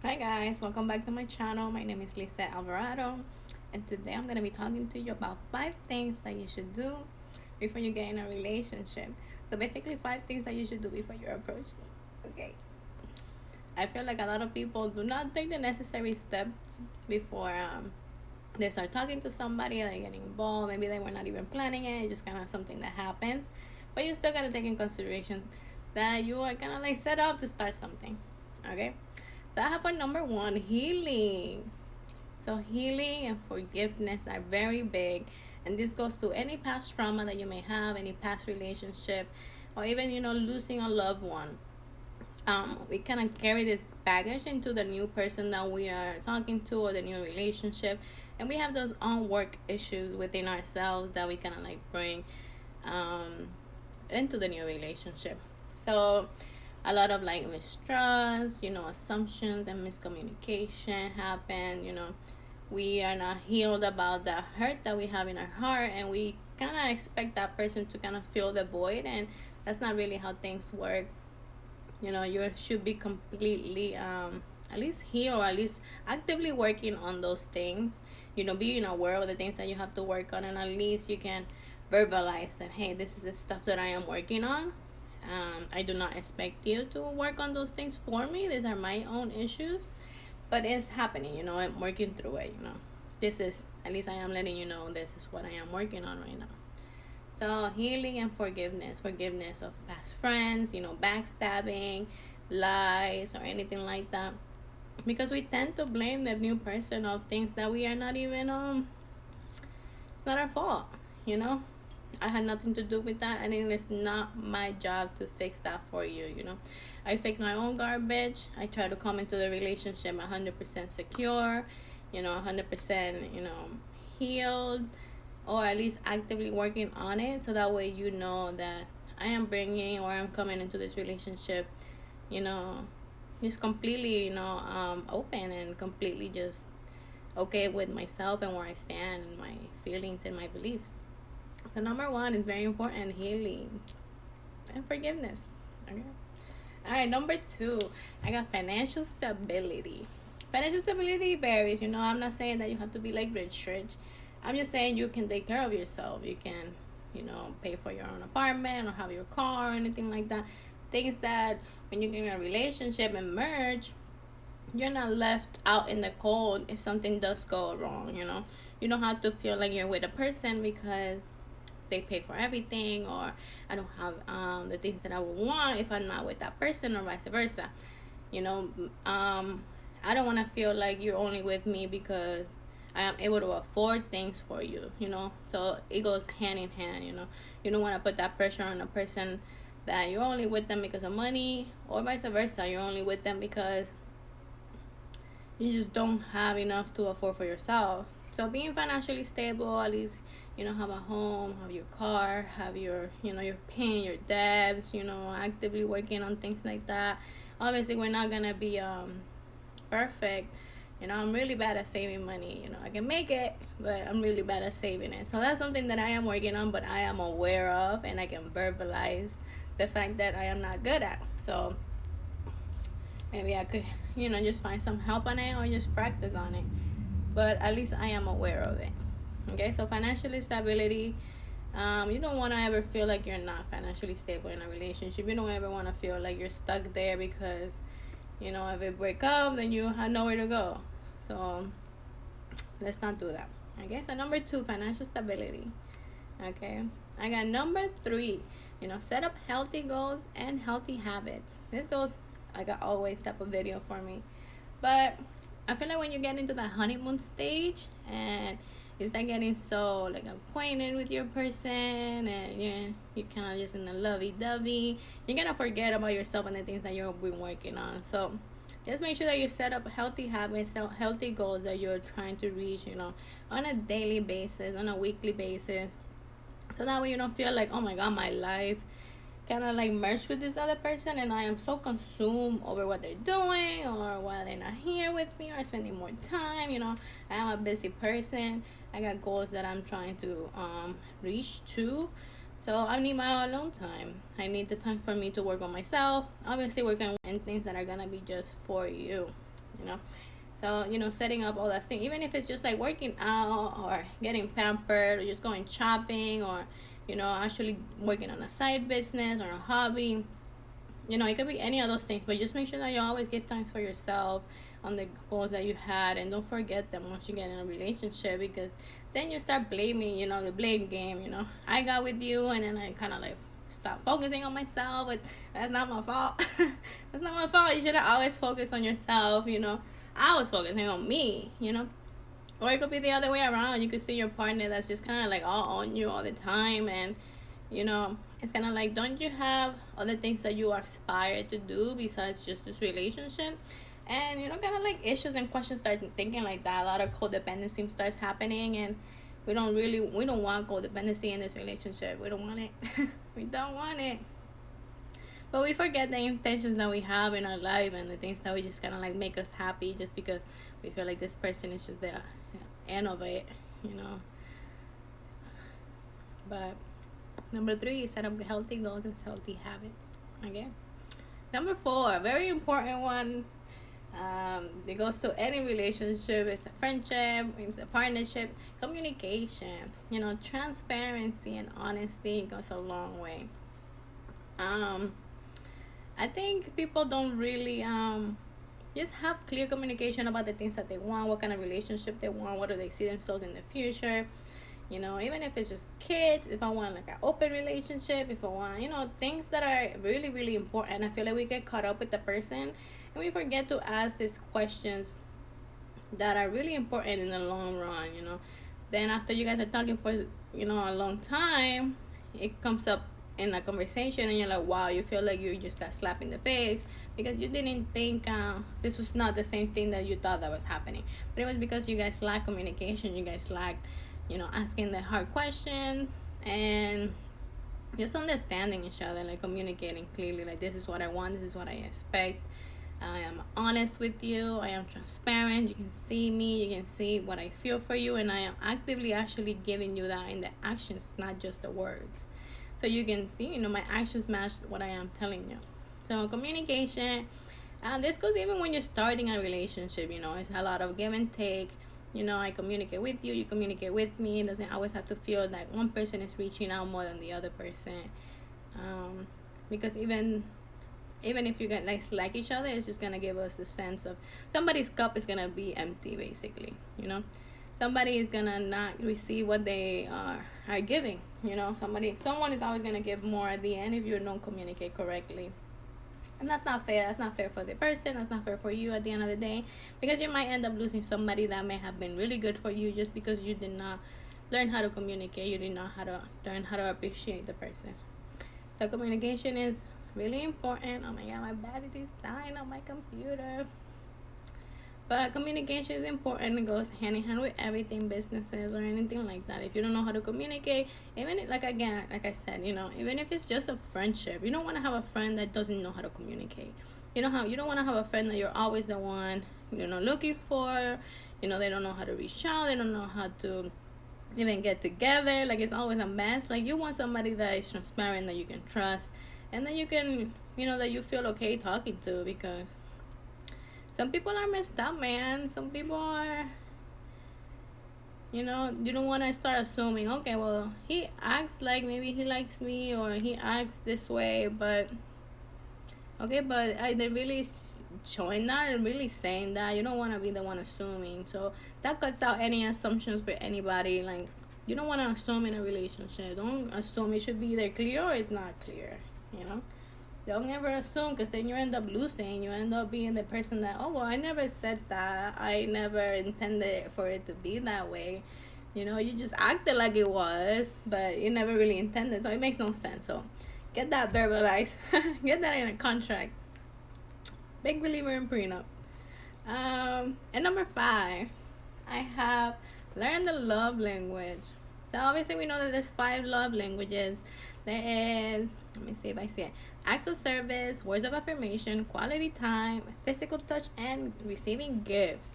Hi guys, welcome back to my channel. My name is Lisa Alvarado, and today I'm going to be talking to you about 5 things that you should do before you get in a relationship. So basically 5 things that you should do before you approach me. Okay. I feel like a lot of people do not take the necessary steps before they start talking to somebody, they're getting involved. Maybe they were not even planning it, it's just kind of something that happens. But you still got to take in consideration that you are kind of like set up to start something. Okay. So I have for number one, healing. So healing and forgiveness are very big, and this goes to any past trauma that you may have, any past relationship, or even losing a loved one. We kind of carry this baggage into the new person that we are talking to or the new relationship, and we have those unworked issues within ourselves that we kind of like bring um, into the new relationship. So a lot of like mistrust, assumptions and miscommunication happen. We are not healed about the hurt that we have in our heart, and we kind of expect that person to kind of fill the void, and that's not really how things work. You should be completely at least healed, or at least actively working on those things. Being aware of the things that you have to work on, and at least you can verbalize that, hey, this is the stuff that I am working on. I do not expect you to work on those things for me. These are my own issues, but it's happening. I'm working through it. This is, at least I am letting you know, this is what I am working on right now. So healing and forgiveness of past friends, backstabbing, lies, or anything like that, because we tend to blame the new person of things that we are not even it's not our fault. you know I had nothing to do with that, and it is not my job to fix that for you. I fix my own garbage. I try to come into the relationship 100% secure, 100%, healed, or at least actively working on it, so that way you know that I am bringing, or I'm coming into this relationship, you know just completely, open, and completely just okay with myself and where I stand and my feelings and my beliefs. So number one is very important: healing and forgiveness. Okay. All right, number two, I got financial stability. Financial stability varies. I'm not saying that you have to be like rich. I'm just saying you can take care of yourself. You can, pay for your own apartment or have your car or anything like that. Things that when you get in a relationship and merge, you're not left out in the cold if something does go wrong. You don't have to feel like you're with a person because they pay for everything, or I don't have the things that I would want if I'm not with that person, or vice versa. you know I don't want to feel like you're only with me because I am able to afford things for you. So it goes hand in hand. You don't want to put that pressure on a person that you're only with them because of money, or vice versa, you're only with them because you just don't have enough to afford for yourself. So being financially stable, at least, have a home, have your car, have your, you're paying your debts, actively working on things like that. Obviously, we're not gonna be perfect. I'm really bad at saving money. I can make it, but I'm really bad at saving it. So that's something that I am working on, but I am aware of, and I can verbalize the fact that I am not good at. So maybe I could, just find some help on it, or just practice on it. But at least I am aware of it. Okay, so financial stability. You don't want to ever feel like you're not financially stable in a relationship. You don't ever want to feel like you're stuck there because, if it break up, then you have nowhere to go. So let's not do that. Okay, so number two, financial stability. Okay, I got number three. Set up healthy goals and healthy habits. This goes like I always type of video for me, but I feel like when you get into the honeymoon stage and you start getting so like acquainted with your person, and you're kind of just in the lovey-dovey, you're gonna forget about yourself and the things that you've been working on. So just make sure that you set up healthy habits, healthy goals that you're trying to reach, on a daily basis, on a weekly basis, so that way you don't feel like, oh my god, my life kind of like merged with this other person, and I am so consumed over what they're doing, or why they're not here with me, or spending more time. I am a busy person. I got goals that I'm trying to reach to. So I need my alone time. I need the time for me to work on myself. Obviously, working on things that are gonna be just for you. you know. So, setting up all that thing, even if it's just like working out or getting pampered or just going shopping or, actually working on a side business or a hobby. It could be any of those things, but just make sure that you always give thanks for yourself on the goals that you had, and don't forget them once you get in a relationship, because then you start blaming, the blame game. I got with you, and then I kind of like stop focusing on myself, but that's not my fault. That's not my fault. You should have always focused on yourself. I was focusing on me. Or it could be the other way around. You could see your partner that's just kind of like all on you all the time, and it's kind of like, don't you have other things that you aspire to do besides just this relationship? And kind of like issues and questions start thinking like that. A lot of codependency starts happening, and we don't want codependency in this relationship. We don't want it. We don't want it. But we forget the intentions that we have in our life and the things that we just kind of like make us happy just because we feel like this person is just the end of it, you know. But number 3 is set up healthy goals and healthy habits. Okay. Number 4, very important one. It goes to any relationship. It's a friendship. It's a partnership. Communication. Transparency and honesty goes a long way. Um, I think people don't really just have clear communication about the things that they want, what kind of relationship they want, what do they see themselves in the future. Even if it's just kids, if I want like an open relationship, if I want, things that are really, really important. I feel like we get caught up with the person and we forget to ask these questions that are really important in the long run. Then after you guys are talking for, a long time, it comes up in a conversation and you're like, wow, you feel like you just got slapped in the face because you didn't think this was not the same thing that you thought that was happening. But it was because you guys lacked communication, you guys lacked, asking the hard questions and just understanding each other, like communicating clearly, like this is what I want, this is what I expect. I am honest with you, I am transparent, you can see me, you can see what I feel for you, and I am actively actually giving you that in the actions, not just the words. So you can see, my actions match what I am telling you. So communication, this goes even when you're starting a relationship. It's a lot of give and take. I communicate with you, you communicate with me. It doesn't always have to feel like one person is reaching out more than the other person. Because even if you get like each other, it's just gonna give us a sense of somebody's cup is gonna be empty, basically. Somebody is gonna not receive what they are giving. Someone is always gonna give more at the end if you don't communicate correctly. And that's not fair. That's not fair for the person. That's not fair for you at the end of the day, because you might end up losing somebody that may have been really good for you just because you did not learn how to communicate. You did not learn how to appreciate the person. So communication is really important. Oh my god, my battery is dying on my computer. But communication is important. It goes hand in hand with everything, businesses or anything like that. If you don't know how to communicate, even like I said, even if it's just a friendship, you don't want to have a friend that doesn't know how to communicate. You don't want to have a friend that you're always the one, looking for. They don't know how to reach out. They don't know how to even get together. Like it's always a mess. Like you want somebody that is transparent, that you can trust, and that you can, that you feel okay talking to, because some people are messed up, man. Some people are, you don't want to start assuming, okay, well, he acts like maybe he likes me or he acts this way, but, okay, but are they really showing that and really saying that? You don't want to be the one assuming. So that cuts out any assumptions for anybody. Like, you don't want to assume in a relationship. Don't assume. It should be either clear or it's not clear, Don't ever assume, because then you end up losing. You end up being the person that, oh, well, I never said that. I never intended for it to be that way. You just acted like it was, but you never really intended. So it makes no sense. So get that verbalized. Get that in a contract. Big believer in prenup. And number 5, I have learned the love language. So obviously we know that there's 5 love languages. There is, let me see if I see it, acts of service, words of affirmation, quality time, physical touch, and receiving gifts.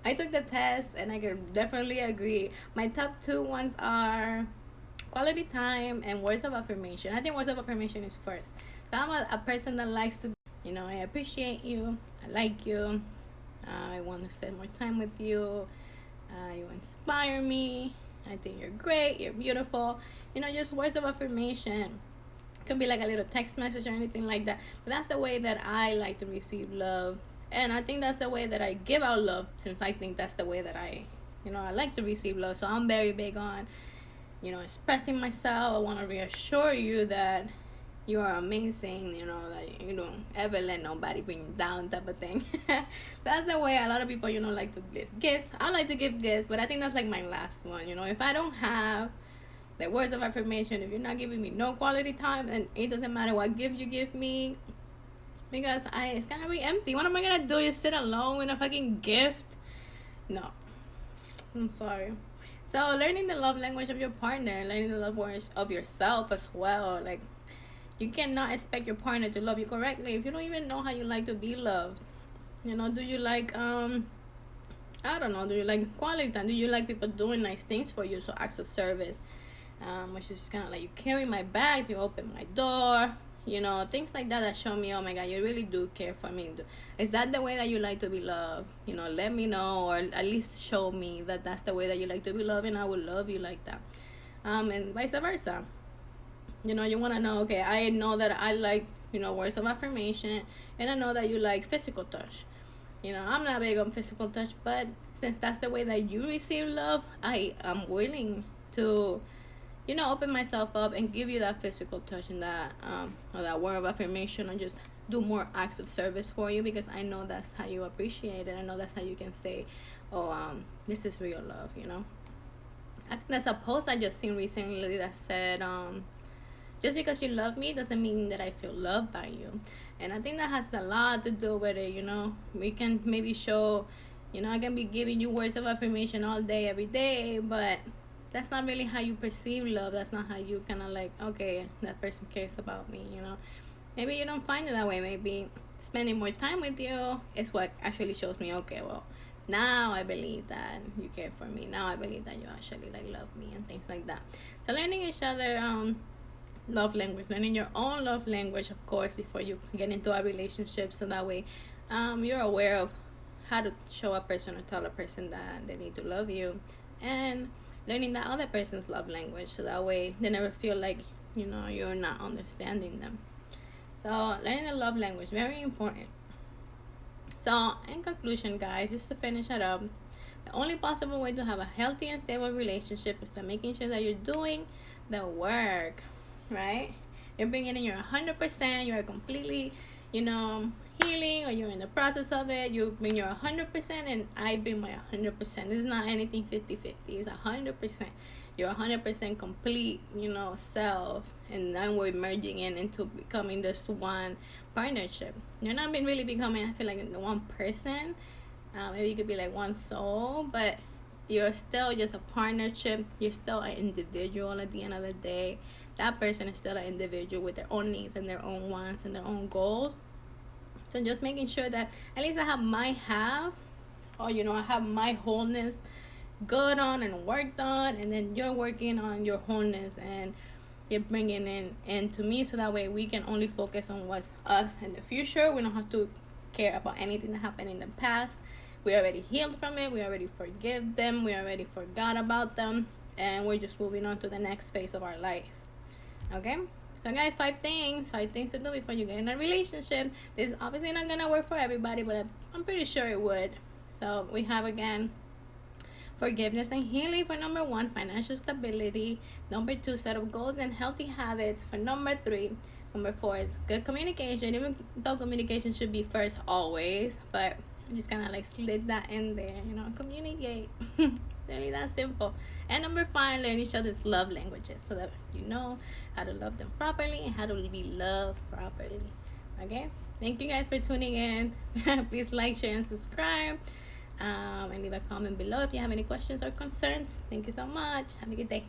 I took the test and I can definitely agree. My top 2 ones are quality time and words of affirmation. I think words of affirmation is first. So I'm a person that likes to, I appreciate you, I like you, I want to spend more time with you, you inspire me, I think you're great, you're beautiful. Just words of affirmation. Could be like a little text message or anything like that. But that's the way that I like to receive love. And I think that's the way that I give out love, since I think that's the way that I like to receive love. So I'm very big on, expressing myself. I want to reassure you that you are amazing, that you don't ever let nobody bring you down, type of thing. That's the way a lot of people, like to give gifts. I like to give gifts, but I think that's like my last one. If I don't have the words of affirmation, if you're not giving me no quality time, and it doesn't matter what gift you give me, because it's gonna be empty. What am I gonna do? Just sit alone with a fucking gift? No, I'm sorry. So learning the love language of your partner, learning the love words of yourself as well. Like, you cannot expect your partner to love you correctly if you don't even know how you like to be loved. Do you like I don't know, do you like quality time? Do you like people doing nice things for you? So acts of service, which is kind of like, you carry my bags, you open my door, things like that, that show me, oh my God, you really do care for me. Is that the way that you like to be loved? Let me know, or at least show me that that's the way that you like to be loved, and I will love you like that. And vice versa. You want to know, okay, I know that I like, words of affirmation, and I know that you like physical touch. I'm not big on physical touch, but since that's the way that you receive love, I am willing to, open myself up and give you that physical touch, and that or that word of affirmation, and just do more acts of service for you, because I know that's how you appreciate it. I know that's how you can say, oh, this is real love. I think there's a post I just seen recently that said, just because you love me doesn't mean that I feel loved by you. And I think that has a lot to do with it. We can maybe show, I can be giving you words of affirmation all day, every day, but that's not really how you perceive love. That's not how you kind of like, okay, that person cares about me. Maybe you don't find it that way. Maybe spending more time with you is what actually shows me, okay, well, now I believe that you care for me. Now I believe that you actually like love me, and things like that. So learning each other love language, learning your own love language, of course, before you get into a relationship, so that way you're aware of how to show a person or tell a person that they need to love you, and learning that other person's love language, so that way they never feel like you're not understanding them. So learning the love language, very important. So in conclusion, guys, just to finish it up, the only possible way to have a healthy and stable relationship is by making sure that you're doing the work, right? You're bringing in your 100%, you're completely, healing, or you're in the process of it. You bring your 100%, and I bring my 100%. This is not anything 50-50. It's 100%. You're 100% complete, self, and then we're merging into becoming this one partnership. You're not really becoming, I feel like, one person. Maybe you could be like one soul, but you're still just a partnership. You're still an individual at the end of the day. That person is still an individual with their own needs and their own wants and their own goals. So just making sure that at least I have my half, or I have my wholeness good on and worked on, and then you're working on your wholeness, and you're bringing into me, so that way we can only focus on what's us in the future. We don't have to care about anything that happened in the past. We already healed from it. We already forgive them. We already forgot about them, and we're just moving on to the next phase of our life. Okay, so guys, five things to do before you get in a relationship. This is obviously not gonna work for everybody, but I'm pretty sure it would. So we have, again, forgiveness and healing for number 1, financial stability. Number 2, set up goals and healthy habits for number 3. Number 4 is good communication, even though communication should be first always, but I'm just kind of like slid that in there, communicate. Really that simple. And number 5, learn each other's love languages, so that you know how to love them properly and how to be loved properly. Okay, thank you guys for tuning in. Please like, share, and subscribe, and leave a comment below if you have any questions or concerns. Thank you so much. Have a good day.